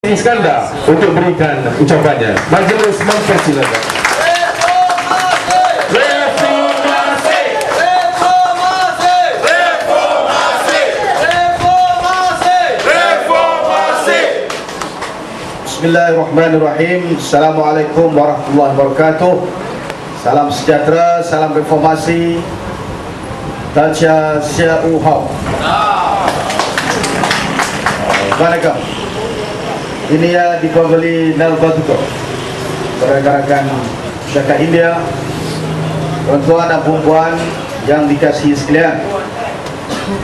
Iskandar untuk berikan ucapannya. Majlis mempersilakan. Reformasi, reformasi, reformasi, reformasi, reformasi. Bismillahirrahmanirrahim. Assalamualaikum warahmatullahi wabarakatuh. Salam sejahtera, salam reformasi. Tacha Xiao Hao. Waalaikumsalam. Ini ya dipabeli Nal Batuko, rekan-rekan masyarakat India, tuan-tuan dan puan-puan yang dikasihi sekalian.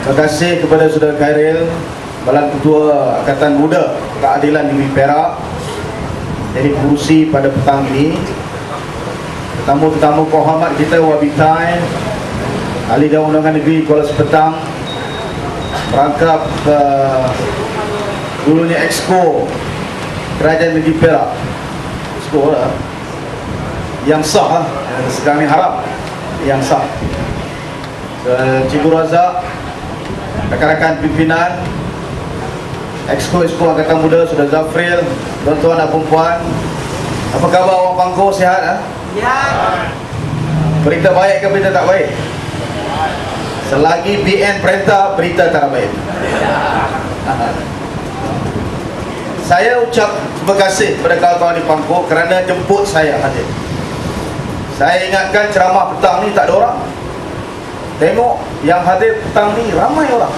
Terima kasih kepada Saudara Khairil, Balan Ketua Angkatan Muda Keadilan Negeri Perak, jadi pengurusi pada petang ini. Tetamu-tetamu kehormat kita Wabitai, Ahli Dewan Undangan Negeri Kuala Sepetang, merangkap dulunya Exco Kerajaan Negeri Perak, Exco lah, yang sah lah, sekarang ni harap yang sah. Cikgu Razak, rekan-rekan pimpinan Exco Angkatan Muda, Saudara Zafril, tuan-tuan dan perempuan, apa khabar orang Pangkor, sihat ha? Ya. Berita baik ke berita tak baik? Selagi BN perintah, berita tak baik. Saya ucap terima kasih kepada kawan-kawan di Pangkor kerana jemput saya hadir. Saya ingatkan ceramah petang ni tak ada orang. Tengok yang hadir petang ni ramai orang.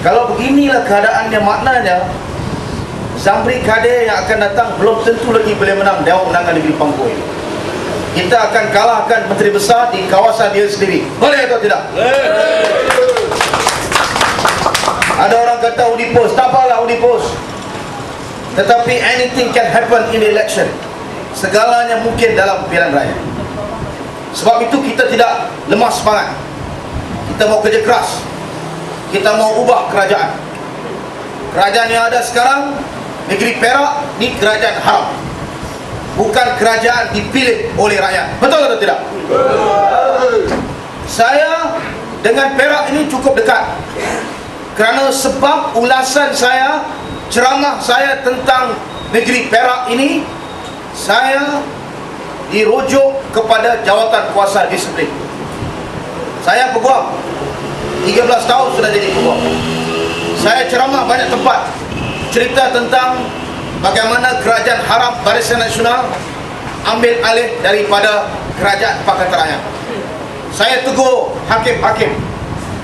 Kalau beginilah keadaannya, maknanya Zamri Kadir yang akan datang belum tentu lagi boleh menang Dewan Undangan Negeri Pangkor ini. Kita akan kalahkan Menteri Besar di kawasan dia sendiri. Boleh atau tidak? Ada orang kata undi pos, tak apalah undi pos. Tetapi anything can happen in the election. Segalanya mungkin dalam pilihan raya. Sebab itu kita tidak lemah semangat. Kita mau kerja keras. Kita mau ubah kerajaan. Kerajaan yang ada sekarang, negeri Perak ni kerajaan haram, bukan kerajaan dipilih oleh rakyat. Betul atau tidak? Saya dengan Perak ini cukup dekat, kerana sebab ulasan saya, ceramah saya tentang negeri Perak ini, saya dirujuk kepada jawatan kuasa disiplin. Saya peguam 13 tahun sudah jadi peguam. Saya ceramah banyak tempat, cerita tentang bagaimana kerajaan haram Barisan Nasional ambil alih daripada kerajaan Pakatan Rakyat. Saya tegur hakim-hakim.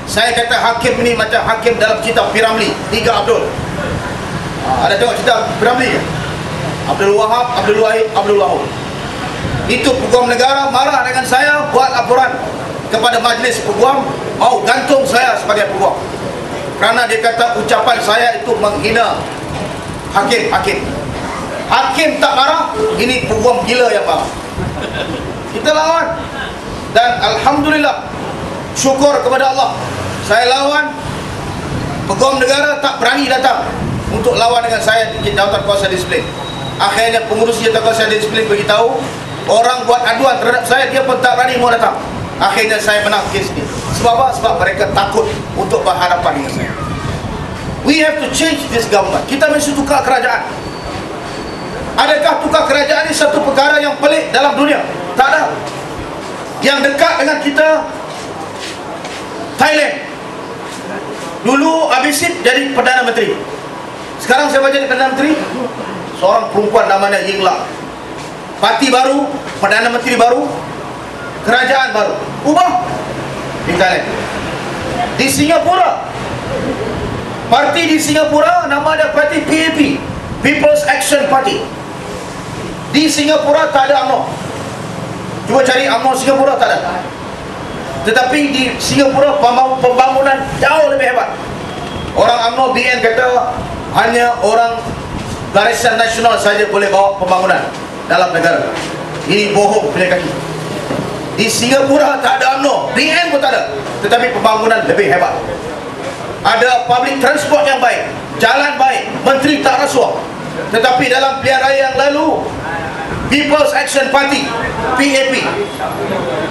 Saya kata hakim ini macam hakim dalam kitab Piramli, 3 Abdul. Ada tengok cerita Piramli ke? Abdul Wahab, Abdul Wahid, Abdul Wahab. Itu peguam negara marah dengan saya, buat laporan kepada majlis peguam, mau gantung saya sebagai peguam, kerana dia kata ucapan saya itu menghina hakim-hakim. Hakim tak marah, ini peguam gila yang marah. Kita lawan. Dan Alhamdulillah, syukur kepada Allah, saya lawan. Peguam negara tak berani datang untuk lawan dengan saya di jawatan kuasa disiplin. Akhirnya pengurus jawatan kuasa disiplin beritahu, orang buat aduan terhadap saya, dia pun tak berani mau datang. Akhirnya saya menang kes ni. Sebab apa? Sebab mereka takut untuk berhadapan dengan saya. We have to change this government. Kita mesti tukar kerajaan. Adakah tukar kerajaan ini satu perkara yang pelik dalam dunia? Tak ada. Yang dekat dengan kita, Thailand. Dulu Abisid jadi Perdana Menteri. Sekarang siapa jadi Perdana Menteri? Seorang perempuan namanya Yingluck. Parti baru, Perdana Menteri baru, kerajaan baru. Ubah di Thailand. Di Singapura, parti di Singapura nama dia parti PAP, People's Action Party. Di Singapura tak ada UMNO. Cuba cari UMNO Singapura, tak ada. Tetapi di Singapura pembangunan jauh lebih hebat. Orang UMNO BN kata hanya orang Barisan Nasional saja boleh bawa pembangunan dalam negara. Ini bohong punya kaki. Di Singapura tak ada UMNO, BN pun tak ada, tetapi pembangunan lebih hebat. Ada public transport yang baik, jalan baik, menteri tak rasuah. Tetapi dalam pilihan raya yang lalu, People's Action Party, PAP,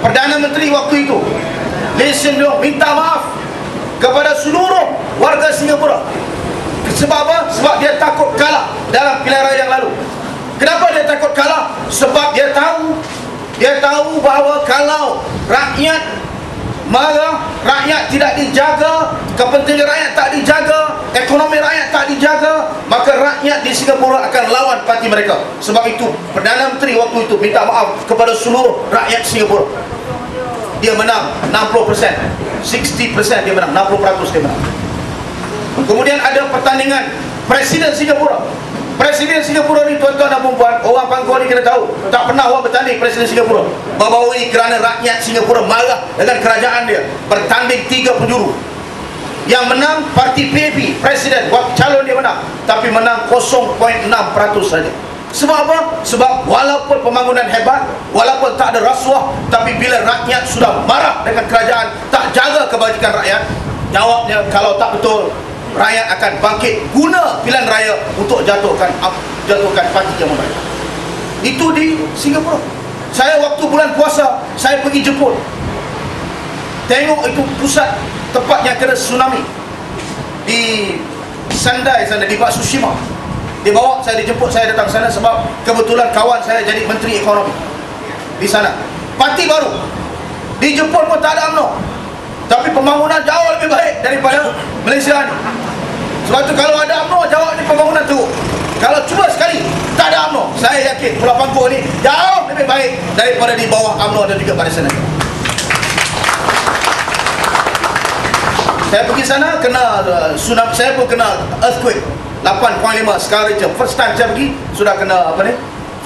Perdana Menteri waktu itu, Lee Hsien Loong minta maaf kepada seluruh warga Singapura Sebab apa? Sebab dia takut kalah dalam pilihan raya yang lalu. Kenapa dia takut kalah? Sebab dia tahu bahawa kalau rakyat marah, rakyat tidak dijaga, kepentingan rakyat tak dijaga, ekonomi rakyat tak dijaga, maka rakyat di Singapura akan lawan parti mereka. Sebab itu Perdana Menteri waktu itu minta maaf kepada seluruh rakyat Singapura. Dia menang 60%, 60% dia menang, 60% dia menang. Kemudian ada pertandingan Presiden Singapura. Presiden Singapura ni, tuan-tuan dan puan-puan, orang pangkuan ni kena tahu, tak pernah orang bertanding Presiden Singapura. Baru-baru ini kerana rakyat Singapura marah dengan kerajaan dia, bertanding 3 penjuru. Yang menang parti PAP, Presiden, calon dia menang, tapi menang 0.6% saja. Sebab apa? Sebab walaupun pembangunan hebat, walaupun tak ada rasuah, tapi bila rakyat sudah marah dengan kerajaan, tak jaga kebajikan rakyat, jawabnya kalau tak betul, rakyat akan bangkit guna pilihan raya untuk jatuhkan parti yang membaik. Itu di Singapura. Saya waktu bulan puasa, saya pergi jemput, tengok itu pusat tempat yang kena tsunami di Sandai sana, di Matsushima. Dia bawa saya, dijemput saya datang sana sebab kebetulan kawan saya jadi Menteri Ekonomi di sana. Parti baru, dijemput pun tak ada UMNO, tapi pembangunan jauh lebih baik daripada Malaysia ni. Sebab tu kalau ada UMNO, jawabnya pembangunan tu. Kalau cuba sekali tak ada UMNO, saya yakin Pulau Pangkor ni jauh lebih baik daripada di bawah UMNO dan juga Barisan Negara. Saya pergi sana kena tsunami, saya pun kena earthquake 8.5 skala Richter. First time saya pergi sudah kena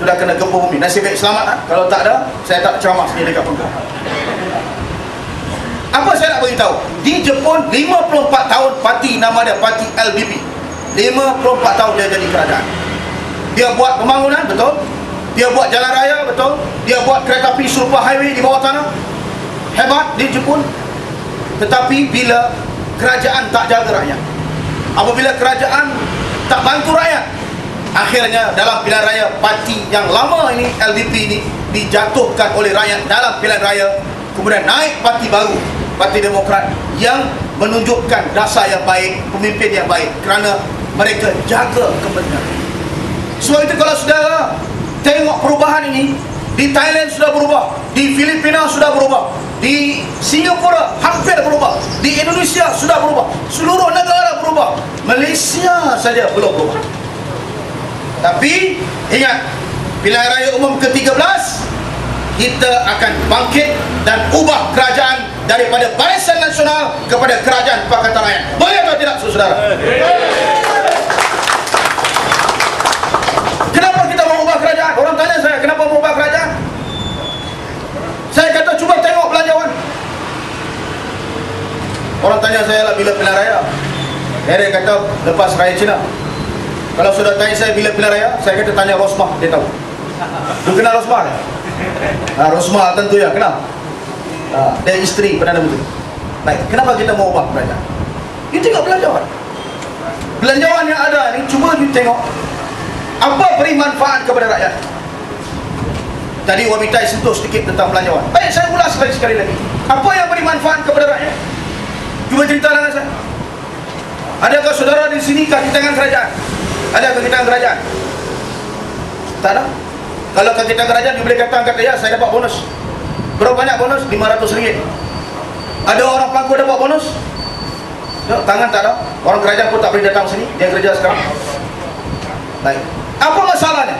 sudah kena gempa bumi. Nasib baik selamat lah. Kalau tak ada, saya tak ceramah sini dekat Pangkor. Apa saya nak beritahu? Di Jepun 54 tahun parti, nama dia parti LDP. 54 tahun dia jadi kerajaan. Dia buat pembangunan, betul. Dia buat jalan raya, betul. Dia buat kereta api super highway di bawah tanah. Hebat di Jepun. Tetapi bila kerajaan tak jaga rakyat, apabila kerajaan tak bantu rakyat, akhirnya dalam pilihan raya parti yang lama ini, LDP ini, dijatuhkan oleh rakyat dalam pilihan raya. Kemudian naik parti baru, Parti Demokrat, yang menunjukkan dasar yang baik, pemimpin yang baik, kerana mereka jaga kepentingan. Sebab itu kalau saudara tengok perubahan ini, di Thailand sudah berubah, di Filipina sudah berubah, di Singapura hampir berubah, di Indonesia sudah berubah, seluruh negara berubah, Malaysia saja belum berubah. Tapi ingat, pilihan raya umum ke-13 kita akan bangkit dan ubah kerajaan daripada Barisan Nasional kepada Kerajaan Pakatan Rakyat. Boleh atau tidak, saudara? Kenapa kita mau ubah kerajaan? Orang tanya saya, kenapa mau ubah kerajaan? Saya kata, cuba tengok belanjawan. Orang tanya saya lah, bila pilihan raya? Dia kata, lepas raya Cina. Kalau sudah tanya saya bila pilihan raya, saya kata tanya Rosmah, dia tahu. Lu kenal Rosmah? Rosmah tentu ya, kenal. Dia isteri Perdana Menteri. Baik, kenapa kita mau ubah kerajaan? You tengok belanjawan. Belanjawan yang ada ni, cuba you tengok apa beri manfaat kepada rakyat. Tadi Wabitai sentuh sedikit tentang belanjawan. Baik, saya ulas sekali lagi. Apa yang beri manfaat kepada rakyat? Cuba cerita dengan saya. Adakah saudara di sini kaki tangan kerajaan? Ada kaki tangan kerajaan? Tak ada. Kalau kaki tangan kerajaan, you boleh kata angkat ya, saya dapat bonus. Berapa banyak bonus? RM500. Ada orang Pangkor dapat bonus? Tangan tak ada. Orang kerajaan pun tak boleh datang sini. Dia kerja sekarang. Baik. Apa masalahnya?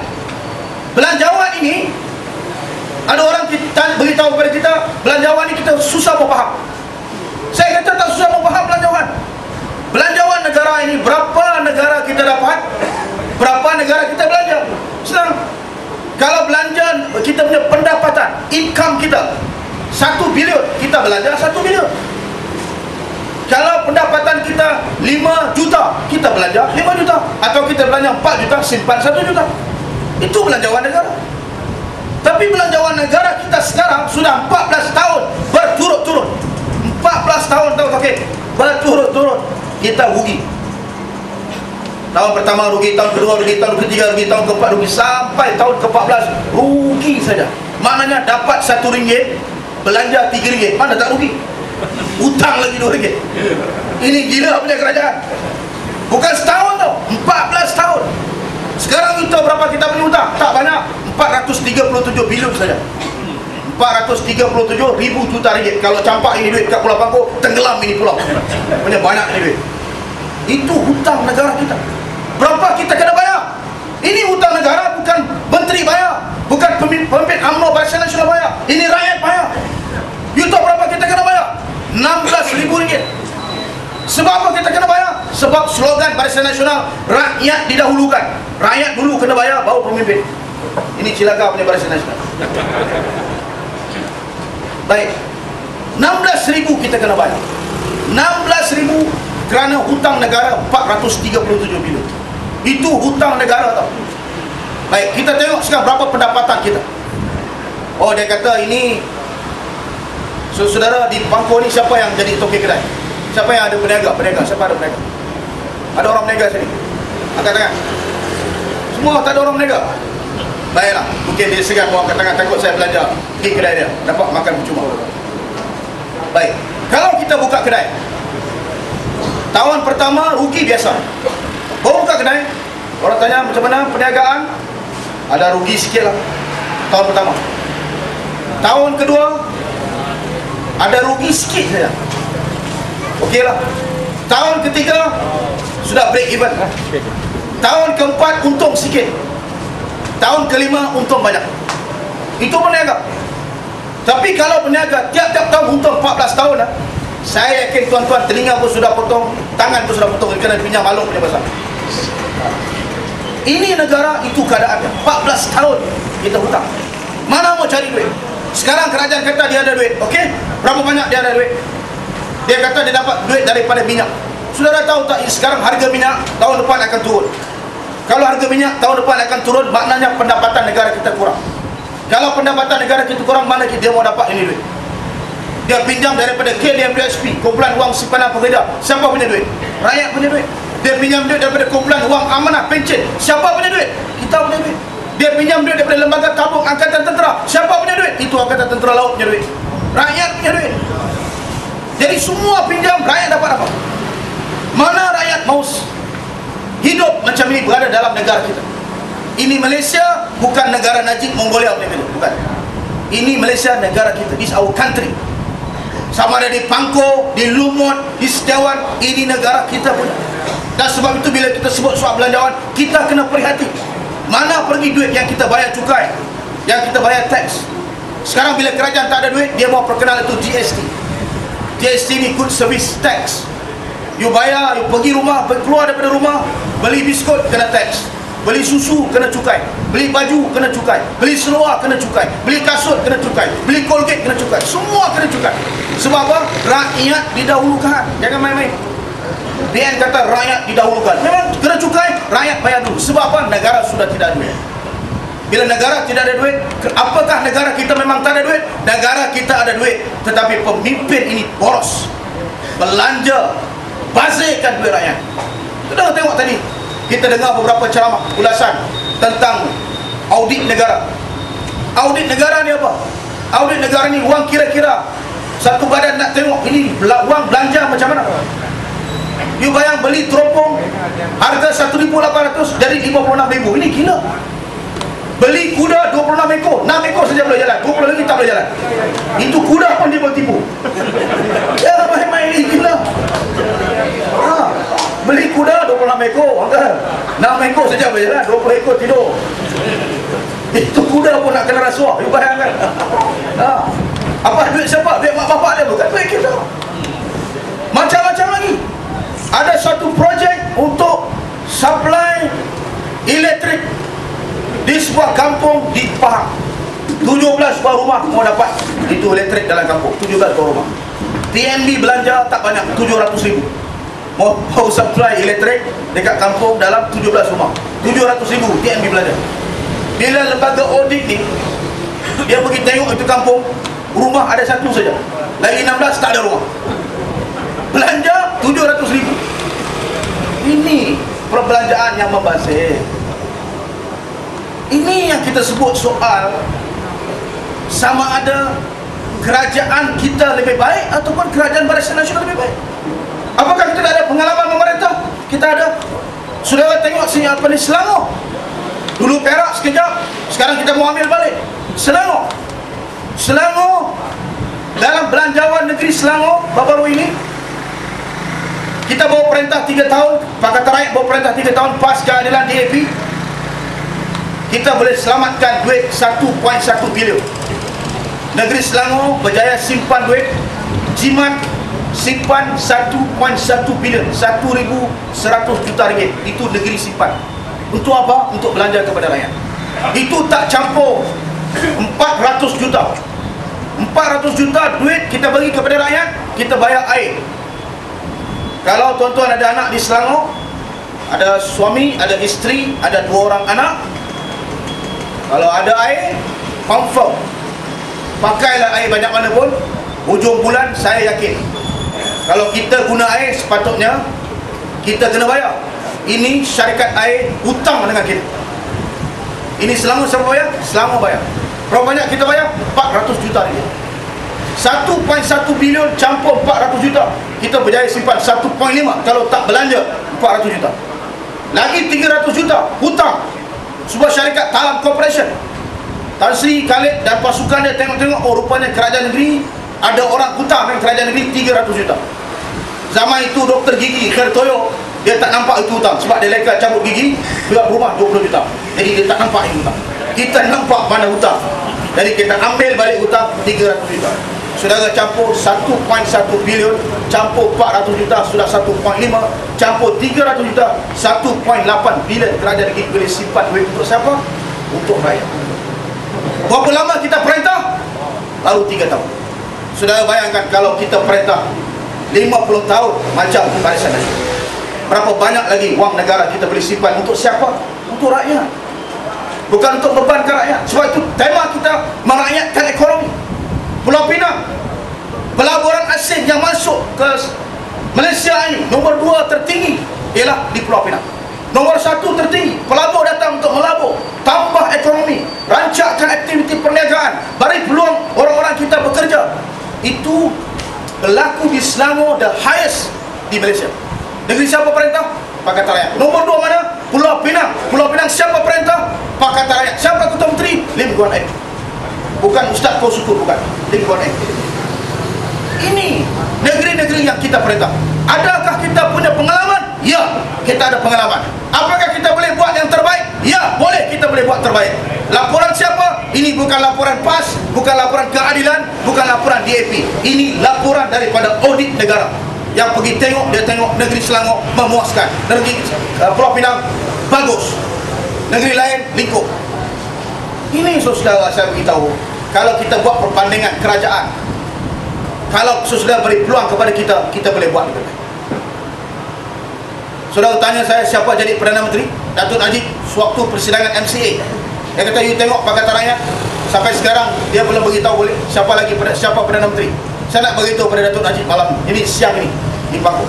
Belanjawan ini, ada orang kita beritahu kepada kita, belanjawan ini kita susah memfaham. Saya kata tak susah memfaham belanjawan. Belanjawan negara ini, berapa negara kita dapat, berapa negara kita belanja. Senang. Kalau belanja, kita punya pendapatan, income kita 1 bilion, kita belanja 1 bilion. Kalau pendapatan kita 5 juta, kita belanja 5 juta. Atau kita belanja 4 juta, simpan 1 juta. Itu belanjawan negara. Tapi belanjawan negara kita sekarang sudah 14 tahun berturut-turut. 14 tahun tahu okey, berturut-turut kita rugi. Tahun pertama rugi, tahun kedua rugi, tahun ketiga rugi, tahun keempat rugi, sampai tahun ke-14 rugi saja. Maknanya dapat RM1, belanja RM3, mana tak rugi? Hutang lagi RM2. Ini gila punya kerajaan. Bukan setahun tau, 14 tahun. Sekarang you tahu berapa kita punya hutang? Tak banyak, 437 bilion saja. 437 ribu juta ringgit. Kalau campak ini duit kat Pulau Bangkok, tenggelam ini pulau. Punya banyak ini duit. Itu hutang negara kita. Berapa kita kena bayar? Ini hutang negara, bukan menteri bayar, bukan pemimpin UMNO Barisan Nasional bayar. Ini rakyat bayar. You tahu berapa kita kena bayar? 16,000 ringgit. Sebab apa kita kena bayar? Sebab slogan Barisan Nasional, rakyat didahulukan. Rakyat dulu kena bayar, baru pemimpin. Ini cilaka punya Barisan Nasional. Baik, 16,000 kita kena bayar. 16,000 kerana hutang negara 437 bilion. Itu hutang negara tau. Baik, kita tengok sekarang berapa pendapatan kita. Oh, dia kata ini, saudara di Bangkok ni siapa yang jadi toke kedai? Siapa yang ada peniaga? Siapa ada peniaga? Ada orang peniaga sini? Angkat tangan. Semua tak ada orang peniaga? Baiklah, mungkin dia segan bawa angkat tangan, takut saya belanja di kedai dia, dapat makan percuma. Baik, kalau kita buka kedai, tahun pertama rugi biasa. Baru buka kedai, orang tanya macam mana perniagaan, ada rugi sikit lah tahun pertama. Tahun kedua ada rugi sikit saja, okey lah. Tahun ketiga sudah break even. Tahun keempat untung sikit. Tahun kelima untung banyak. Itu peniaga. Tapi kalau peniaga tiap-tiap tahun untung 14 tahun lah, saya yakin tuan-tuan telinga pun sudah potong, tangan pun sudah potong, kerana pinjam malung punya pasal. Ini negara, itu keadaannya. 14 tahun kita hutang. Mana mau cari duit? Sekarang kerajaan kata dia ada duit, okey? Berapa banyak dia ada duit? Dia kata dia dapat duit daripada minyak. Saudara tahu tak, sekarang harga minyak tahun depan akan turun. Kalau harga minyak tahun depan akan turun, maknanya pendapatan negara kita kurang. Kalau pendapatan negara kita kurang, mana dia mau dapat ini duit? Dia pinjam daripada KDMWSP, kumpulan wang simpanan pekerja. Siapa punya duit? Rakyat punya duit. Dia pinjam duit daripada kumpulan wang amanah pencen. Siapa punya duit? Kita punya duit. Dia pinjam duit daripada lembaga tabung angkatan tentera. Siapa punya duit? Itu angkatan tentera laut punya duit. Rakyat punya duit. Jadi semua pinjam, rakyat dapat apa? Mana rakyat mau hidup macam ini berada dalam negara kita? Ini Malaysia, bukan negara Najib Mongolia punya, bukan. Ini Malaysia, negara kita. This our country. Sama ada di Pangkor, di Lumut, di Setiawan, ini negara kita punya. Dan sebab itu bila kita sebut soal belanjawan, kita kena perhati mana pergi duit yang kita bayar cukai, yang kita bayar tax. Sekarang bila kerajaan tak ada duit, dia mau perkenal itu GST. GST ni Good Service Tax. You bayar, you pergi rumah, keluar daripada rumah, beli biskut kena tax, beli susu kena cukai, beli baju kena cukai, beli seluar kena cukai, beli kasut kena cukai, beli Colgate kena cukai, semua kena cukai. Sebab apa? Rakyat didahulukan. Jangan main-main. Dia kata rakyat didahulukan. Memang kena cukai, rakyat bayar dulu. Sebab apa? Negara sudah tidak ada duit. Bila negara tidak ada duit, apakah negara kita memang tak ada duit? Negara kita ada duit, tetapi pemimpin ini boros, belanja, bazirkan duit rakyat. Kita tengok tadi, kita dengar beberapa ceramah ulasan tentang audit negara. Audit negara ni apa? Audit negara ni wang kira-kira satu badan nak tengok ini wang belanja macam mana. You bayang beli teropong harga 1,800 jadi 56,000. Ini gila. Beli kuda 26 ekor, 6 ekor saja boleh jalan, 20 lagi tak boleh jalan. Itu kuda pun dia boleh tipu. Ya, main-main ini gila. Beli kuda 26 ekor, 6 ekor saja boleh jalan, 20 ekor tidur. Itu kuda pun nak kena rasuah, you bayangkan. Apa duit siapa? Duit mak bapak dia, bukan duit kita. Macam-macam lagi. Ada satu projek untuk supply elektrik di sebuah kampung di Pahang. 17 buah rumah mau dapat itu elektrik dalam kampung. 17 buah rumah. TNB belanja tak banyak, 700,000. Mau supply elektrik dekat kampung dalam 17 rumah, 700,000 TNB belanja. Bila lembaga audit ni dia pergi tengok itu kampung, rumah ada satu saja, lagi 16 tak ada rumah. Belanja 700,000. Ini perbelanjaan yang membazir. Ini yang kita sebut soal sama ada kerajaan kita lebih baik ataupun kerajaan Barisan Nasional lebih baik. Apakah kita tak ada pengalaman memerintah? kita ada. Saudara tengok sini apa ni, Selangor. Dulu Perak sekejap, sekarang kita mau ambil balik Selangor. Selangor, dalam belanjawan negeri Selangor baru-baru ini kita bawa perintah 3 tahun, Pakatan Rakyat bawa perintah 3 tahun pas keadilan DAP, kita boleh selamatkan duit 1.1 bilion. Negeri Selangor berjaya simpan duit, jimat simpan 1.1 bilion, 1,100 juta ringgit. Itu negeri simpan. Untuk apa? Untuk belanja kepada rakyat. Itu tak campur 400 juta. 400 juta duit kita bagi kepada rakyat, kita bayar air. Kalau tuan-tuan ada anak di Selangor, ada suami, ada isteri, ada 2 orang anak, kalau ada air, confirm pakailah air banyak mana pun, hujung bulan saya yakin kalau kita guna air sepatutnya kita kena bayar. Ini syarikat air hutang dengan kita. Ini Selangor siapa bayar? Selangor bayar. Berapa banyak kita bayar? 400 juta ringgit. 1.1 bilion campur 400 juta. Kita berjaya simpan 1.5. Kalau tak belanja 400 juta. Lagi 300 juta hutang sebuah syarikat Talam Corporation. Tan Sri Khalid dan pasukan dia tengok-tengok, oh rupanya kerajaan negeri ada orang hutang dengan kerajaan negeri 300 juta. Zaman itu Dr. Gigi Kertoyo, dia tak nampak itu hutang sebab dia leka cabut gigi, jual rumah 20 juta. Jadi dia tak nampak itu hutang. Kita nampak mana hutang. Jadi kita ambil balik hutang 300 juta. Saudara campur 1.1 bilion, campur 400 juta, sudah 1.5, campur 300 juta, 1.8 bilion kerajaan negeri boleh simpan duit untuk siapa? Untuk rakyat. Berapa lama kita perintah? Baru 3 tahun. Saudara bayangkan kalau kita perintah 50 tahun macam Barisan Nasional, berapa banyak lagi wang negara kita boleh simpan untuk siapa? Untuk rakyat. Bukan untuk bebankan rakyat. Sebab itu tema kita merakyatkan ekonomi. Pulau Pinang, pelaburan asing yang masuk ke Malaysia ini nombor 2 tertinggi ialah di Pulau Pinang. Nombor 1 tertinggi, pelabur datang untuk melabur, tambah ekonomi, rancangkan aktiviti perniagaan, beri peluang orang-orang kita bekerja. Itu berlaku di Selangor, the highest di Malaysia. Negeri siapa perintah? Pakatan Rakyat. Nombor 2 mana? Pulau Pinang. Pulau Pinang siapa perintah? Pakatan Rakyat. Siapa Ketua Menteri? Lim Guan Eng. Bukan Ustaz Kau Syukur, bukan. Lim Guan Eng. Ini negeri-negeri yang kita perintah. Adakah kita punya pengalaman? Ya, kita ada pengalaman. Apakah kita boleh buat yang terbaik? Ya, boleh, kita boleh buat terbaik. Laporan siapa? Ini bukan laporan PAS, bukan laporan keadilan, bukan laporan DAP. Ini laporan daripada audit negara. Yang pergi tengok, dia tengok negeri Selangor memuaskan, negeri Pulau Pinang bagus, negeri lain lingkup. Ini saudara saya beritahu, kalau kita buat perbandingan kerajaan, kalau saudara beri peluang kepada kita, kita boleh buat lebih baik. Saudara tanya saya siapa jadi Perdana Menteri? Datuk Najib sewaktu persidangan MCA. Dia kata, you tengok Pakatan Rakyat sampai sekarang dia belum beritahu boleh siapa lagi siapa Perdana Menteri. Saya nak beritahu pada Datuk Najib malam ini, siang ini di Pangkor.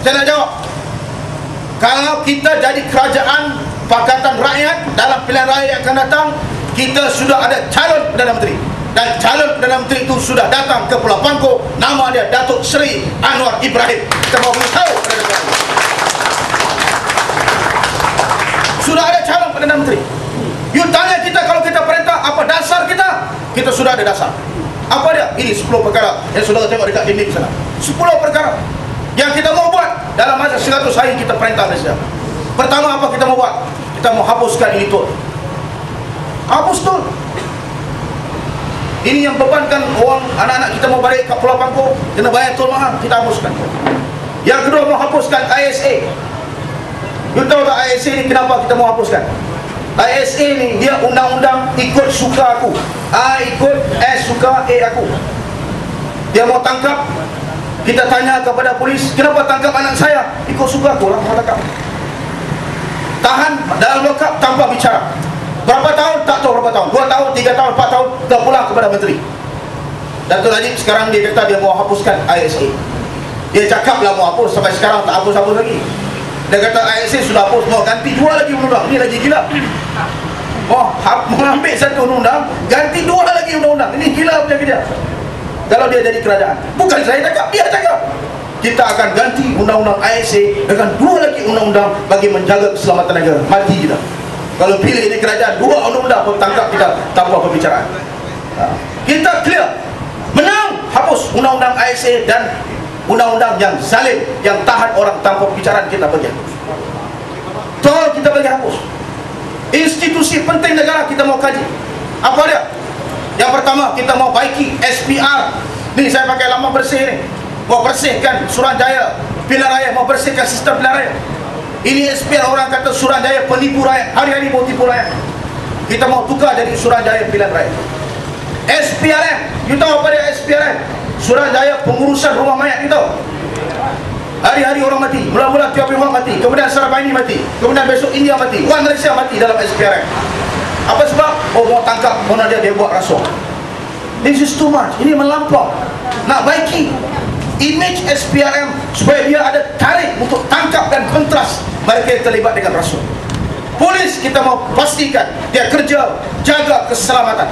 Saya nak jawab, kalau kita jadi kerajaan Pakatan Rakyat dalam pilihan raya yang akan datang, kita sudah ada calon Perdana Menteri. Dan calon Perdana Menteri itu sudah datang ke Pulau Pangkor. Nama dia Datuk Seri Anwar Ibrahim. Kita mau beritahu pada Datuk Najib, sudah ada calon Perdana Menteri. You tanya kita kalau kita perintah, apa dasar kita? Kita sudah ada dasar. Apa dia? Ini 10 perkara yang saudara tengok dekat dinding sana. 10 perkara yang kita mau buat dalam masa 100 hari kita perintah Malaysia. Pertama, apa kita mau buat? Kita mau hapuskan ini tol. Hapus tol. Ini yang bebankan orang, anak-anak kita mau balik ke Pulau Pangkor kena bayar tol mahal, kita hapuskan. Yang kedua, mau hapuskan ISA. You tahu tak ISA ni kenapa kita mau hapuskan? ISA ni dia undang-undang ikut suka aku. A ikut, S suka, A aku. Dia mau tangkap, kita tanya kepada polis, kenapa tangkap anak saya? Ikut suka aku lah, mau tangkap. Tahan dalam lokap tanpa bicara. Berapa tahun? Tak tahu berapa tahun. 2 tahun, 3 tahun, 4 tahun, dah pulang kepada menteri. Datuk Najib sekarang dia kata dia mau hapuskan ISA. Dia cakaplah mau hapus, sampai sekarang tak hapus-hapus lagi. Dia kata ISA sudah hapus, mau ganti 2 lagi undang-undang. Ini lagi gila. Oh, mengambil 1 undang-undang, ganti 2 lagi undang-undang. Ini gila punya kerja. Kalau dia jadi kerajaan, bukan saya cakap, dia cakap. kita akan ganti undang-undang ISA dengan 2 lagi undang-undang bagi menjaga keselamatan negara. Mati kita. Kalau pilih ini kerajaan 2 undang-undang pun tangkap kita tanpa pembicaraan. Kita clear. Menang, hapus undang-undang ISA dan undang-undang yang zalim, yang tahan orang tanpa pembicaraan, kita bagi hapus. Tol kita bagi hapus. Institusi penting negara kita mau kaji. Apa dia? Yang pertama, kita mau baiki SPR. Ni saya pakai lambang bersih ni. Mau bersihkan Suruhanjaya Pilihan Raya, mau bersihkan sistem pilihan raya. Ini SPR, orang kata Suruhanjaya penipu rakyat, hari-hari mau tipu rakyat. Kita mau tukar jadi Suruhanjaya Pilihan Raya. SPRM, you tahu apa dia SPRM? Suruhanjaya pengurusan rumah mayat, you tahu? Hari-hari orang mati, mula-mula Tiopi Hong mati, kemudian Sarabaini mati, kemudian besok India mati, orang Malaysia mati dalam SPRM. Apa sebab? Oh, mau tangkap, mana dia buat rasuah. This is too much, ini melampau. Nak baiki image SPRM supaya dia ada tarik untuk tangkap dan kontras mereka yang terlibat dengan rasuah. Polis kita mau pastikan dia kerja jaga keselamatan.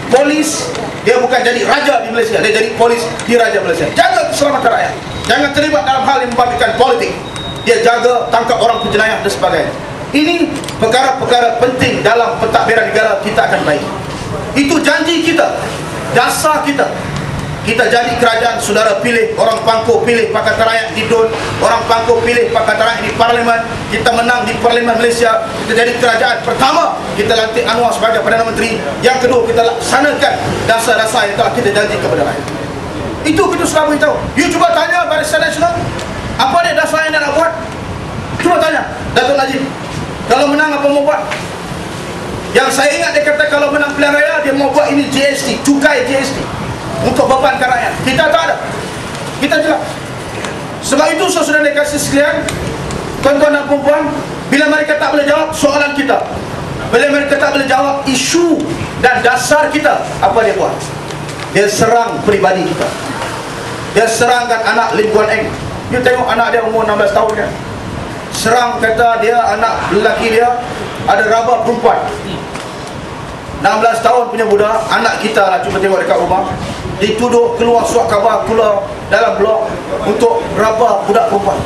Polis dia bukan jadi raja di Malaysia, dia jadi polis di Raja Malaysia. Jaga keselamatan rakyat, jangan terlibat dalam hal yang membabikan politik. Dia jaga tangkap orang penjenayah dan sebagainya. Ini perkara-perkara penting dalam pentadbiran negara kita akan baik. Itu janji kita, dasar kita. Kita jadi kerajaan, saudara pilih orang Pangkor, pilih Pakatan Rakyat di DUN, orang Pangkor pilih Pakatan Rakyat di Parlimen. Kita menang di Parlimen Malaysia, kita jadi kerajaan. Pertama, kita lantik Anwar sebagai Perdana Menteri. Yang kedua, kita laksanakan dasar-dasar yang telah kita janji kepada rakyat. Itu kita selalu beritahu. You cuba tanya Barisan Nasional, apa dia dasar yang dia nak buat? Cuba tanya Datuk Najib, kalau menang apa mau buat? Yang saya ingat dia kata kalau menang pilihan raya, dia mau buat ini GST, cukai GST untuk bebankan rakyat. Kita tak ada, kita jelas. Sebab itu saudara dikasih sekalian, tuan-tuan dan puan-puan, bila mereka tak boleh jawab soalan kita, bila mereka tak boleh jawab isu dan dasar kita, apa dia buat? Dia serang peribadi kita. Dia serangkan anak Lim Guan Eng. You tengok anak dia umur 16 tahun kan, serang, kata dia anak lelaki dia ada raba perempuan. 16 tahun punya budak, anak kita lah, cuba tengok dekat rumah, dituduh keluar surat khabar, keluar dalam blog untuk raba budak perempuan.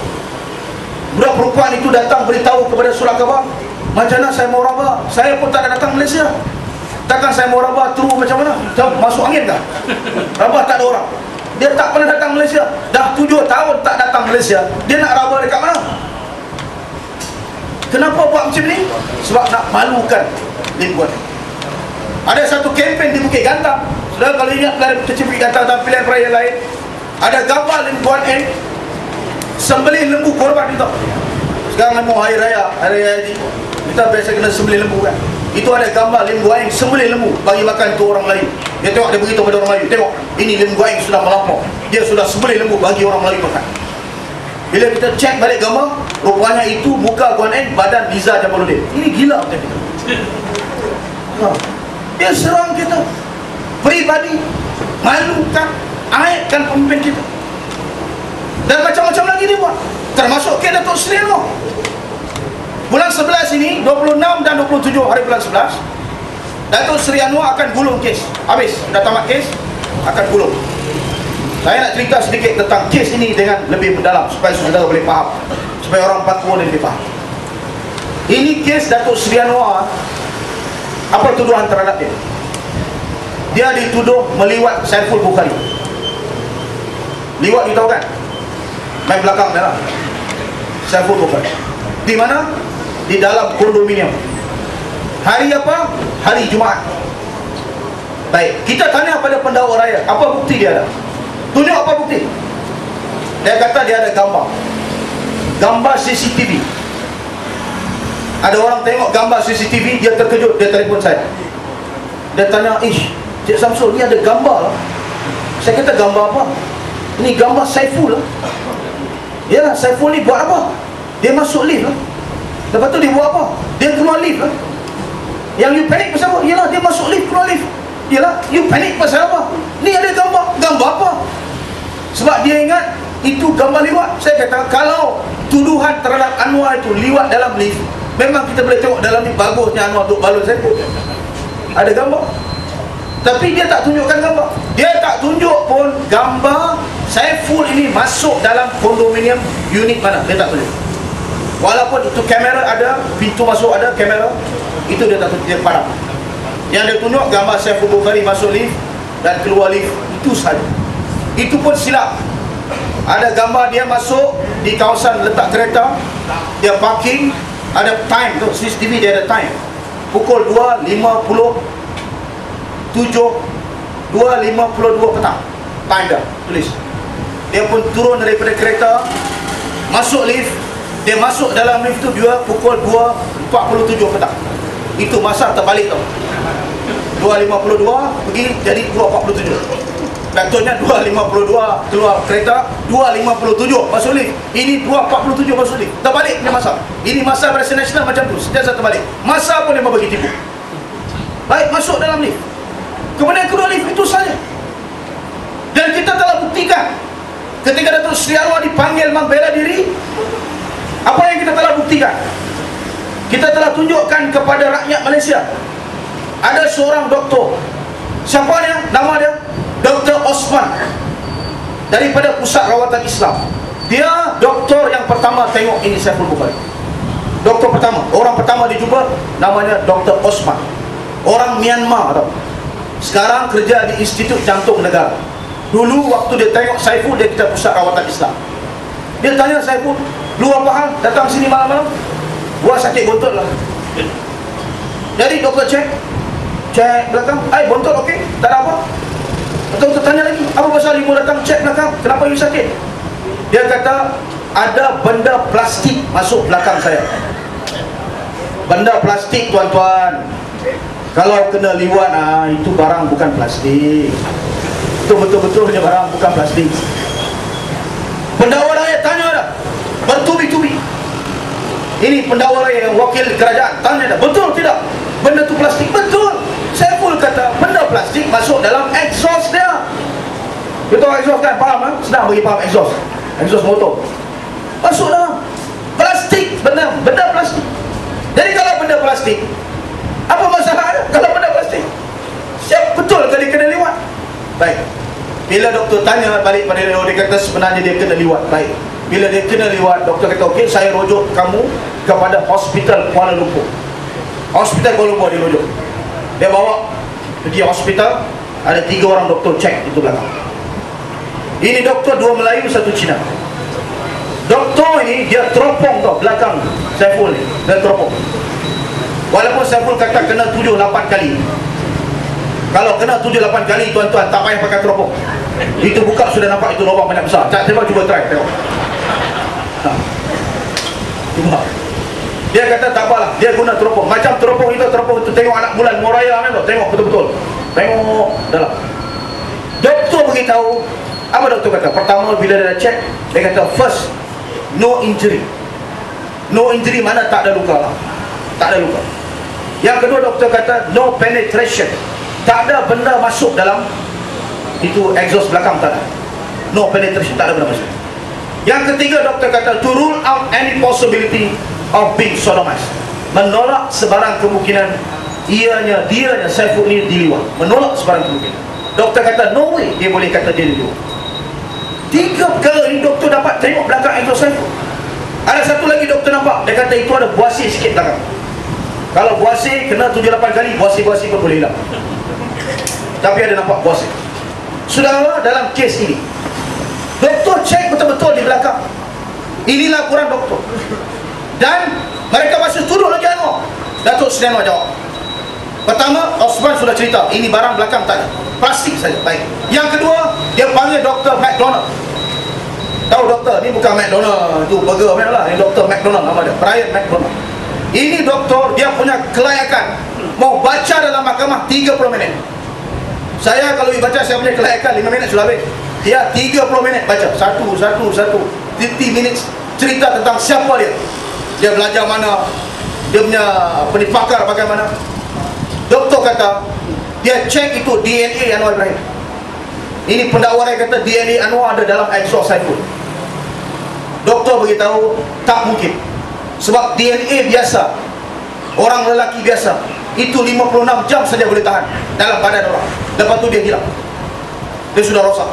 Budak perempuan itu datang beritahu kepada surat khabar, macam mana saya mau raba? Saya pun tak ada datang Malaysia. Takkan saya mau raba terus macam mana? Masuk angin kah? Raba tak ada orang. Dia tak pernah datang Malaysia. Dah 7 tahun tak datang Malaysia. Dia nak raba dekat mana? Kenapa buat macam ni? Sebab nak malukan Lim Guan. Ada satu kempen di Bukit Gantang. Saudara kalau ingat kecil Bukit Gantang dan pilihan raya lain, ada gambar Lim Guan Eng sembelih lembu korban itu. Sekarang mau hari raya haji, kita biasa kena sembelih lembu kan. Itu ada gambar Lim Guan Eng sembelih lembu bagi makan tu orang Melayu. Dia tengok, dia beritahu kepada orang Melayu, tengok ini Lim Guan Eng sudah melampau, dia sudah sembelih lembu bagi orang Melayu makan. Bila kita cek balik gambar, rupanya itu muka Guan Eng, badan Liza Jamaluddin. Ini gila macam kita. Dia serang kita peribadi, malukan, aibkan pemimpin kita, dan macam-macam lagi dia buat, termasuk ke Datuk Seri Anwar. Bulan 11 ini, 26 dan 27 hari bulan 11, Datuk Seri Anwar akan gulung kes. Habis, dah tamat kes, akan gulung. Saya nak cerita sedikit tentang kes ini dengan lebih mendalam supaya saudara boleh faham, supaya orang Pangkor lebih faham. Ini kes Datuk Seri Anwar. Apa tuduhan terhadap dia? Dia dituduh meliwat Saiful Bukhari. Liwat, you tahu kan? Main belakang dalam Saiful Bukhari. Di mana? Di dalam kondominium. Hari apa? Hari Jumaat. Baik, kita tanya pada pendakwa raya, apa bukti dia ada? Tunjuk apa bukti? Dia kata dia ada gambar, gambar CCTV. Ada orang tengok gambar CCTV, dia terkejut, dia telefon saya. Dia tanya, Cik Samsul, ni ada gambar lah. Saya kata, gambar apa? Ini gambar Saiful lah. Yalah, Saiful ni buat apa? Dia masuk lift lah. Lepas tu dia buat apa? Dia keluar lift lah. Yang you panik pasal apa? Yalah, dia masuk lift, keluar lift. Yalah, you panik pasal apa? Ni ada gambar. Gambar apa? Sebab dia ingat itu gambar liwat. Saya kata, kalau tuduhan terhadap Anwar itu liwat dalam lift, memang kita boleh tengok dalam ni bagusnya Anwar duduk balon saya. Ada gambar. Tapi dia tak tunjukkan gambar. Dia tak tunjuk pun gambar Saiful ini masuk dalam kondominium unit mana. Dia tak tunjuk. Walaupun itu kamera ada, pintu masuk ada kamera, itu dia tak tunjuk, dia padam. Yang dia tunjuk gambar Saiful Bukhari masuk lift dan keluar lift, itu sahaja. Itu pun silap. Ada gambar dia masuk di kawasan letak kereta, dia parking, ada time tu, CCTV dia ada time. Pukul 2.52 petang. Time dah tulis. Dia pun turun daripada kereta, masuk lift. Dia masuk dalam lift tu dia pukul 2.47 petang. Itu masa terbalik tau. 2.52 pergi jadi 2.47. Contohnya 2.52 keluar kereta, 2.57 masuk lift. Ini 2.47 masuk lift. Terbalik dia masa. Ini masa Malaysia Nasional macam tu, sentiasa terbalik. Masa pun dia bagi tipu. Baik, masuk dalam lift. Kemudian keluar lift, itu saja. Dan kita telah buktikan ketika Datuk Seri Anwar dipanggil membela diri, apa yang kita telah buktikan? Kita telah tunjukkan kepada rakyat Malaysia. Ada seorang doktor. Siapa dia? Nama dia Dr. Osman, daripada Pusat Rawatan Islam. Dia doktor yang pertama tengok ini Saiful Bukhari. Doktor pertama, orang pertama dijumpa, namanya Dr. Osman. Orang Myanmar tau. Sekarang kerja di Institut Jantung Negara. Dulu waktu dia tengok Saiful, dia kita Pusat Rawatan Islam. Dia tanya Saiful, lu apa hal datang sini malam-malam? Gua sakit bontot lah. Jadi doktor cek belakang, bontot okey, tak ada apa. Doktor tanya lagi, apa pasal ibu datang cek belakang, kenapa you sakit? Dia kata, ada benda plastik masuk belakang saya. Benda plastik tuan-tuan, kalau kena liwat, itu barang bukan plastik. Itu betul-betul dia barang bukan plastik. Pendakwa rakyat tanya dah, bertubi-tubi. Ini pendakwa rakyat yang wakil kerajaan tanya dah, betul tidak benda tu plastik? Betul. Saiful kata benda plastik masuk dalam exhaust dia. Betul exhaust kan? Faham kan? Senang bagi faham exhaust. Exhaust motor. Masuk dalam plastik, benda plastik. Jadi kalau benda plastik, apa masalah ada kalau benda plastik? Siap betul kali kena liwat. Baik. Bila doktor tanya balik pada dia, dia kata sebenarnya dia kena liwat. Baik. Bila dia kena liwat, doktor kata okey, saya rujuk kamu kepada Hospital Kuala Lumpur. Hospital Kuala Lumpur dia rujuk. Dia bawa pergi hospital, ada 3 orang doktor cek itu belakang. Ini doktor 2 Melayu, 1 Cina. Doktor ini dia teropong tau belakang Saiful ni, dia teropong. Walaupun Saiful kata kena 7-8 kali. Kalau kena 7-8 kali tuan-tuan, tak payah pakai teropong. Itu buka sudah nampak itu lubang banyak besar. Cuba try tengok. Cuba. Dia kata tak apalah, dia guna teropong. Macam teropong itu tengok anak bulan Moraya kan tu, tengok betul-betul. Tengok dalam. Doktor beritahu, apa doktor kata? Pertama bila dia dah cek, dia kata first, no injury. No injury mana tak ada luka lah. Tak ada luka. Yang kedua doktor kata no penetration. Tak ada benda masuk dalam itu exhaust belakang, tak ada. No penetration, tak ada benda masuk. Yang ketiga doktor kata to rule out any possibility of being sodomized. Menolak sebarang kemungkinan dianya Saiful ini diliwat. Menolak sebarang kemungkinan. Doktor kata no way dia boleh kata dia diliwat. 3 perkara ini doktor dapat tengok belakang exhaust Saiful. Ada satu lagi doktor nampak, dia kata itu ada buasi sikit belakang. Kalau buasi kena 7-8 kali, buasi-buasi pun boleh hilang. Tapi ada nampak buasi. Saudara, dalam kes ini doktor cek betul-betul di belakang. Inilah laporan doktor. Dan mereka masih tuduh lagi Anwar. Datuk Seri Anwar jawab. Pertama, Osman sudah cerita, ini barang belakang tak ada, plastik saja. Baik. Yang kedua, dia panggil Dr. McDonald. Tahu doktor, ni bukan McDonald, itu burger macam lah. Ini Dr. McDonald nama dia, Brian McDonald. Ini doktor, dia punya kelayakan mau baca dalam mahkamah 30 minit. Saya kalau dibaca, saya punya kelayakan 5 minit sudah habis. Dia 30 minit baca, satu 30 minit cerita tentang siapa dia. Dia belajar mana, dia punya pakar bagaimana. Doktor kata dia cek itu DNA Anwar Ibrahim. Ini pendakwa dia kata DNA Anwar ada dalam exhaust Saiful. Doktor beritahu tak mungkin, sebab DNA biasa orang lelaki biasa itu 56 jam saja boleh tahan dalam badan orang. Lepas tu dia hilang, dia sudah rosak.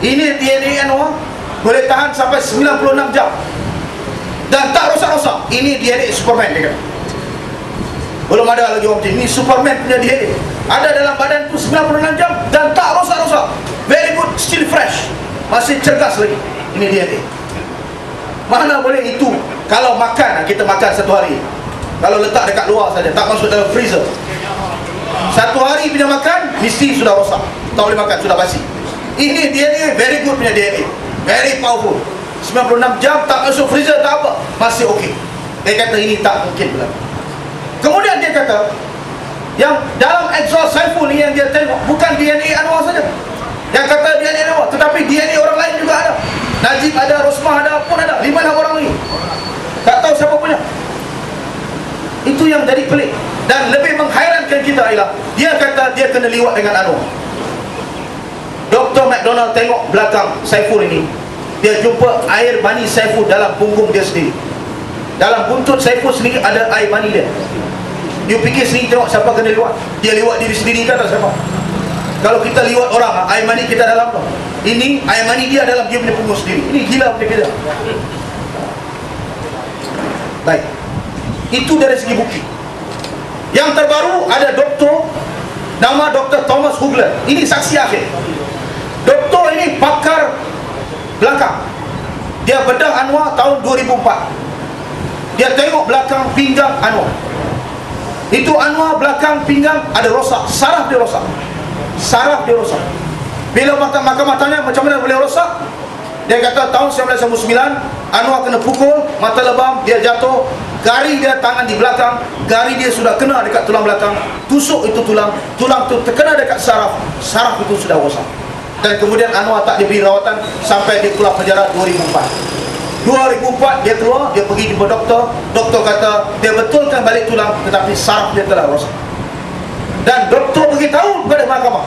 Ini DNA Anwar boleh tahan sampai 96 jam dan tak rosak-rosak. Ini DNA Superman dia kata. Belum ada lagi orang macam ini. Superman punya DNA ada dalam badan tu 96 jam dan tak rosak-rosak. Very good, still fresh, masih cergas lagi. Ini DNA. Mana boleh itu kalau makan, kita makan satu hari, kalau letak dekat luar saja, tak masuk dalam freezer, satu hari punya makan mesti sudah rosak, tak boleh makan, sudah basi. Ini DNA very good punya DNA, very powerful. 96 jam tak masuk freezer, tak apa, masih okey. Dia kata ini tak mungkin pula. Kemudian dia kata yang dalam exhaust Saiful ni yang dia tengok bukan DNA Anwar saja. Yang kata DNA Anwar, tetapi DNA orang lain juga ada. Najib ada, Rosmah ada, pun ada, 5-6 orang lagi, tak tahu siapa punya. Itu yang jadi pelik. Dan lebih menghairankan kita ialah dia kata dia kena liwat dengan Anwar. Dr. McDonald tengok belakang Saiful ini, dia jumpa air mani Saiful dalam punggung dia sendiri. Dalam buntut Saiful sendiri ada air mani dia. Dia fikir sendiri, tengok siapa kena liwat. Dia liwat diri sendiri kan, tak siapa. Kalau kita liwat orang, air mani kita dalam tu. Ini air mani dia dalam dia punya punggung sendiri. Ini gila punya kita. Baik, itu dari segi bukti. Yang terbaru ada doktor, nama Dr. Thomas Hugler. Ini saksi akhir. Doktor ini pakar belakang. Dia bedah Anwar tahun 2004. Dia tengok belakang pinggang Anwar. Itu Anwar belakang pinggang ada rosak, saraf dia rosak. Saraf dia rosak. Bila mahkamah tanya macam mana boleh rosak, dia kata tahun 1999 Anwar kena pukul, mata lebam, dia jatuh, gari dia tangan di belakang, gari dia sudah kena dekat tulang belakang, tusuk itu tulang, tulang itu terkena dekat saraf, saraf itu sudah rosak. Dan kemudian Anwar tak diberi rawatan sampai dia keluar penjara 2004. 2004 dia keluar, dia pergi jumpa doktor. Doktor kata dia betulkan balik tulang, tetapi saraf dia telah rosak. Dan doktor beritahu kepada mahkamah,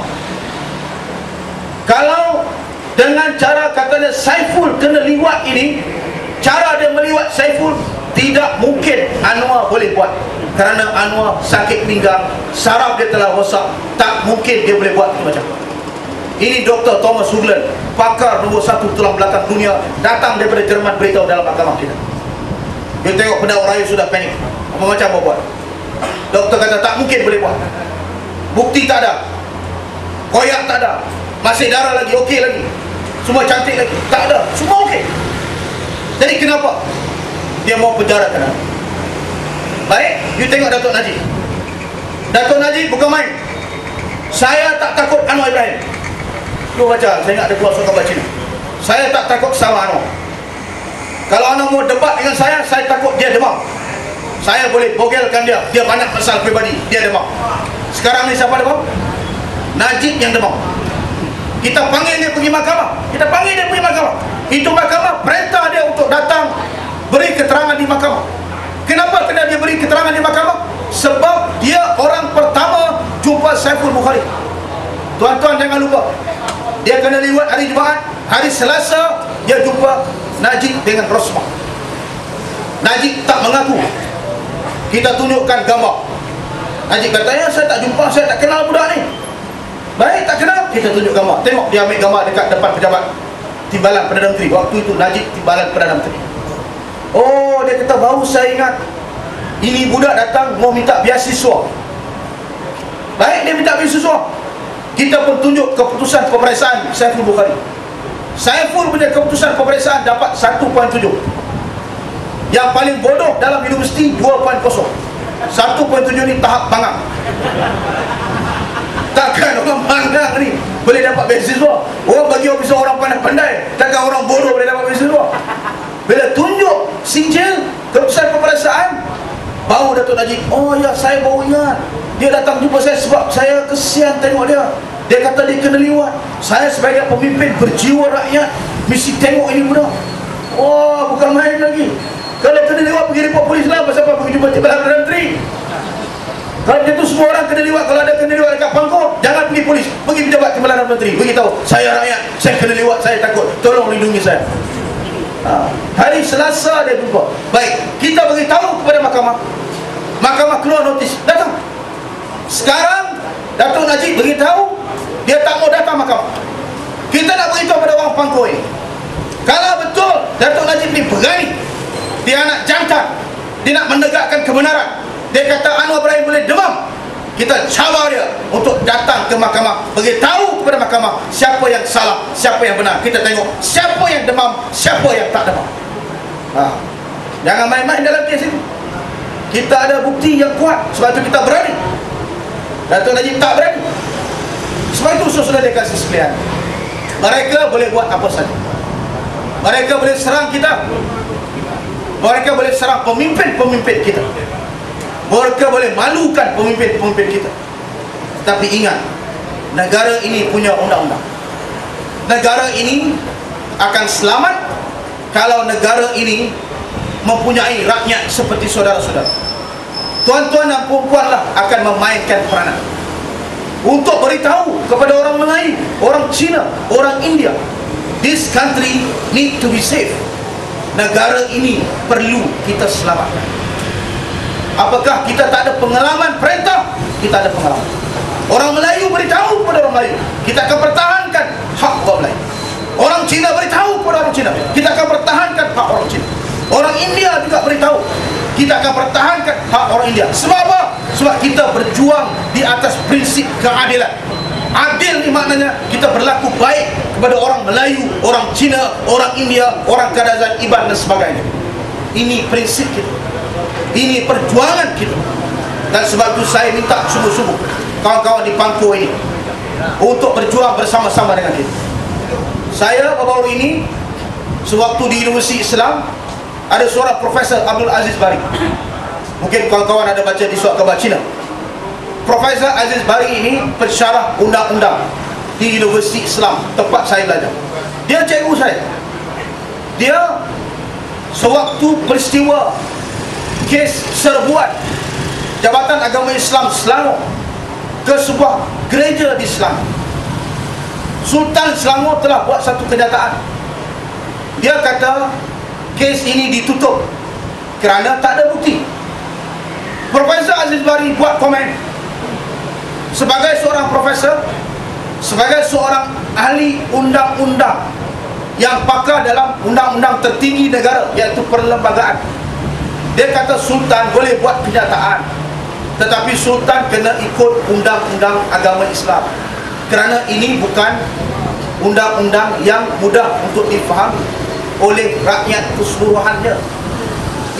kalau dengan cara katanya Saiful kena liwat ini, cara dia meliwat Saiful, tidak mungkin Anwar boleh buat. Kerana Anwar sakit pinggang, saraf dia telah rosak, tak mungkin dia boleh buat macam tu. Ini Dr. Thomas Hugler, pakar nombor 1 tulang belakang dunia, datang daripada Jerman, beritahu dalam mahkamah kita. Dia tengok pendakwa raya sudah panik, apa macam mau buat. Doktor kata tak mungkin boleh buat. Bukti tak ada, koyak tak ada, masih darah lagi, okey lagi, semua cantik lagi, tak ada, semua okey. Jadi kenapa dia mau penjara? Kenapa? Baik, you tengok Datuk Najib. Datuk Najib bukan main. Saya tak takut Anwar Ibrahim. Lu baca, saya ingat ada keluar surat khabar Cina. Saya tak takut sama Anwar. Kalau Anwar mau debat dengan saya takut dia demam. Saya boleh bogelkan dia, dia banyak pasal pribadi, dia demam. Sekarang ni siapa demam? Najib yang demam. Kita panggil dia pergi mahkamah, kita panggil dia pergi mahkamah. Itu mahkamah perintah dia untuk datang beri keterangan di mahkamah. Kenapa kena dia beri keterangan di mahkamah? Sebab dia orang pertama jumpa Saiful Bukhari. Tuan-tuan jangan lupa, dia kena liwat hari Jumaat, hari Selasa dia jumpa Najib dengan Rosmah. Najib tak mengaku. Kita tunjukkan gambar. Najib kata, ya saya tak jumpa, saya tak kenal budak ni. Baik, tak kenal, kita tunjuk gambar. Tengok dia ambil gambar dekat depan pejabat Timbalan Perdana Menteri. Waktu itu Najib Timbalan Perdana Menteri. Oh, dia kata baru saya ingat, ini budak datang mau minta beasiswa. Baik, dia minta beasiswa. Kita pun tunjuk keputusan peperiksaan Saiful Bukhari. Saiful punya keputusan peperiksaan dapat 1.7. Yang paling bodoh dalam universiti 2.0. 1.7 ni tahap bangang. Takkan orang bangang ni boleh dapat beasiswa. Orang bagi ofisar orang pandai-pandai, takkan orang bodoh boleh dapat beasiswa. Bila tunjuk sijil keputusan peperiksaan, baru Datuk Najib, oh ya saya baru ingat, dia datang jumpa saya sebab saya kesian tengok dia. Dia kata dia kena liwat. Saya sebagai pemimpin berjiwa rakyat mesti tengok ini budak. Oh, bukan main lagi. Kalau kena liwat pergi report polis lah. Pasal apa pergi jumpa Timbalan Perdana Menteri? Kalau dia tu semua orang kena liwat. Kalau ada kena liwat dekat Pangkor, jangan pergi polis, pergi pejabat Timbalan Perdana Menteri, beritahu saya rakyat, saya kena liwat, saya takut, tolong lindungi saya. Hari Selasa dia jumpa. Baik, kita beritahu kepada mahkamah. Mahkamah keluar notis, datang. Sekarang Datuk Najib beritahu dia tak mau datang mahkamah. Kita nak beritahu pada orang Pangkor ini, kalau betul Datuk Najib ni berani, dia anak jantan, dia nak menegakkan kebenaran, dia kata Anwar Ibrahim boleh demam, kita cabar dia untuk datang ke mahkamah, beritahu kepada mahkamah siapa yang salah, siapa yang benar. Kita tengok siapa yang demam, siapa yang tak demam. Jangan main-main dalam kes ini. Kita ada bukti yang kuat, sebab itu kita berani. Datuk Najib tak berani. Sebab itu saudara dikasih sekalian, mereka boleh buat apa saja. Mereka boleh serang kita, mereka boleh serang pemimpin-pemimpin kita, mereka boleh malukan pemimpin-pemimpin kita. Tapi ingat, negara ini punya undang-undang. Negara ini akan selamat kalau negara ini mempunyai rakyat seperti saudara-saudara. Tuan-tuan dan puan-puanlah akan memainkan peranan untuk beritahu kepada orang Melayu, orang Cina, orang India, this country need to be safe. Negara ini perlu kita selamatkan. Apakah kita tak ada pengalaman perintah? Kita ada pengalaman. Orang Melayu beritahu kepada orang Melayu, kita akan pertahankan hak orang Melayu. Orang Cina beritahu kepada orang Cina, kita akan pertahankan hak orang Cina. Orang India juga beritahu, kita akan pertahankan hak orang India. Sebab apa? Sebab kita berjuang di atas prinsip keadilan. Adil ni maknanya kita berlaku baik kepada orang Melayu, orang Cina, orang India, orang Kadazan, Iban dan sebagainya. Ini prinsip kita, ini perjuangan kita. Dan sebab itu saya minta sungguh-sungguh kawan-kawan di Pangkor ini untuk berjuang bersama-sama dengan kita. Saya baru-baru ini sewaktu di Universiti Islam, ada seorang Profesor Abdul Aziz Bari. Mungkin kawan-kawan ada baca di surat khabar Cina. Profesor Aziz Bari ini pensyarah undang-undang di Universiti Islam tempat saya belajar. Dia cikgu saya. Dia sewaktu peristiwa kes serbuan Jabatan Agama Islam Selangor ke sebuah gereja di Selangor, Sultan Selangor telah buat satu kenyataan. Dia kata kes ini ditutup kerana tak ada bukti. Profesor Aziz Bari buat komen sebagai seorang profesor, sebagai seorang ahli undang-undang yang pakar dalam undang-undang tertinggi negara, iaitu perlembagaan. Dia kata Sultan boleh buat kenyataan, tetapi Sultan kena ikut undang-undang agama Islam, kerana ini bukan undang-undang yang mudah untuk difahami oleh rakyat keseluruhannya.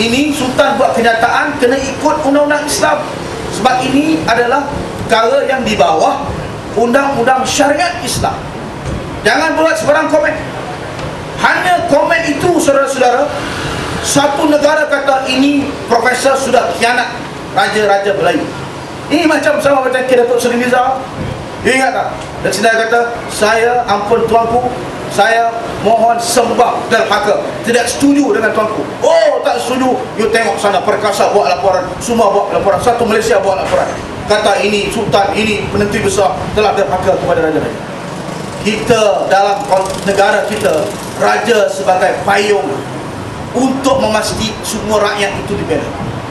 Ini Sultan buat kenyataan kena ikut undang-undang Islam, sebab ini adalah perkara yang di bawah undang-undang syariat Islam. Jangan buat sebarang komen. Hanya komen itu, saudara-saudara, satu negara kata ini profesor sudah khianat raja-raja Melayu. Ini macam sama macam Datuk Seri Nizam. Ingat tak? Dan saya kata, saya ampun tuanku, saya mohon sembah dan haka, tidak setuju dengan tuanku. Oh, tak setuju. You tengok sana, Perkasa buat laporan, semua buat laporan, satu Malaysia buat laporan. Kata ini Sultan, ini penenteri besar telah derhaka kepada raja-raja. Kita dalam negara kita, raja sebagai payung untuk memastikan semua rakyat itu dibela.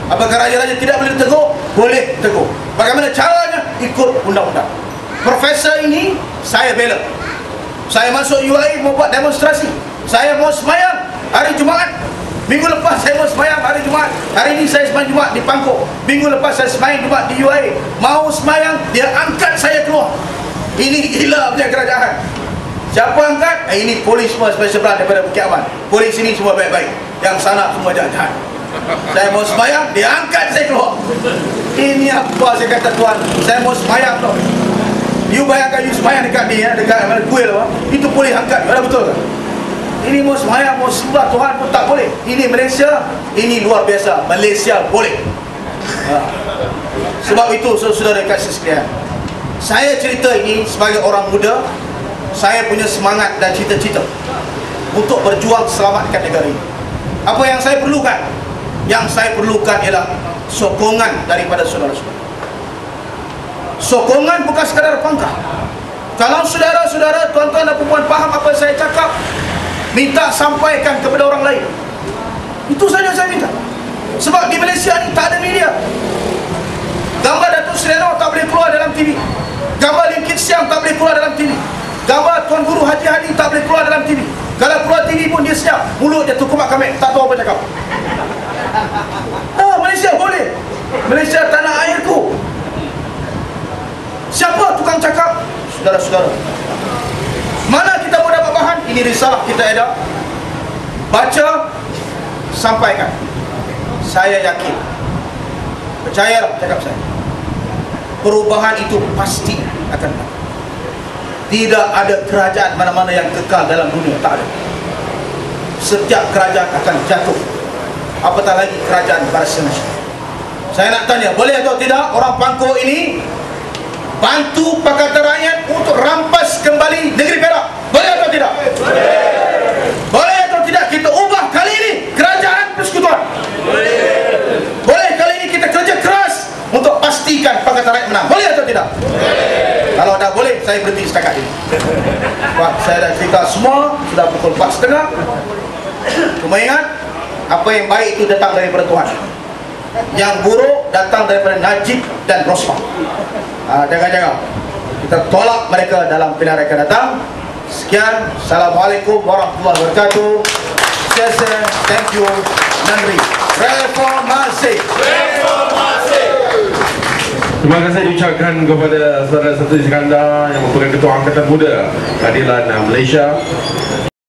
Apakah raja-raja tidak boleh tegur? Boleh tegur. Bagaimana caranya? Ikut undang-undang. Profesor ini saya bela. Saya masuk UAE mau buat demonstrasi, saya mau semayang hari Jumaat. Minggu lepas saya mau semayang hari Jumaat. Hari ini saya semayang Jumaat di Pangkor. Minggu lepas saya semayang Jumaat di UAE. Mau semayang, dia angkat saya keluar. Ini gila punya kerajaan. Siapa angkat? Ini polis semua sebelah daripada Bukit Aman. Polis ini semua baik-baik, yang sana semua jahat-jahat. Saya mau semayang, dia angkat saya keluar. Ini apa saya kata tuan, saya mau semayang tu. You bayangkan you semayang dekat ni, dekat mana kuil apa, itu polis angkat, ada betul tak? Ini mau semayang, mau sembah Tuhan pun tak boleh. Ini Malaysia, ini luar biasa. Malaysia boleh. Sebab itu saudara kasih sekalian, saya cerita ini sebagai orang muda. Saya punya semangat dan cita-cita untuk berjuang selamatkan negara ini. Apa yang saya perlukan? Yang saya perlukan ialah sokongan daripada saudara-saudara. Sokongan bukan sekadar pangkah. Kalau saudara-saudara, tuan-tuan dan puan faham apa saya cakap, minta sampaikan kepada orang lain. Itu saja saya minta. Sebab di Malaysia ni tak ada media. Gambar Datuk Seri Anwar tak boleh keluar dalam TV. Gambar Lim Kit Siang tak boleh keluar dalam TV. Gambar Tuan Guru Haji Hadi tak boleh keluar dalam TV. Kalau keluar TV pun dia siap, mulut dia tukumak kamera, tak tahu apa cakap. Malaysia boleh. Malaysia tanah airku. Siapa tukang cakap? Saudara-saudara, mana kita boleh dapat bahan? Ini risalah kita edar. Baca, sampaikan. Saya yakin, percayalah cakap saya, perubahan itu pasti akan datang. Tidak ada kerajaan mana-mana yang kekal dalam dunia, tak ada. Setiap kerajaan akan jatuh, apatah lagi kerajaan barisan nasional. Saya nak tanya, boleh atau tidak orang Pangkor ini bantu Pakatan Rakyat untuk rampas kembali negeri Perak? Boleh atau tidak? Boleh atau tidak kita ubah kali ini kerajaan persekutuan? Boleh kali ini kita kerja keras untuk pastikan Pakatan Rakyat menang? Boleh atau tidak? Kalau dah boleh, saya berhenti setakat ini. Sebab saya dah cerita semua, sudah pukul 4.30. Cuma ingat, apa yang baik itu datang daripada Tuhan, yang buruk datang daripada Najib dan Rosmah. Jangan-jangan kita tolak mereka dalam pilihan yang akan datang. Sekian, Assalamualaikum warahmatullahi wabarakatuh. Thank you. Nandri. Reformasi. Terima kasih diucapkan kepada Saudara Satu Iskandar yang merupakan Ketua Angkatan Muda Keadilan Malaysia.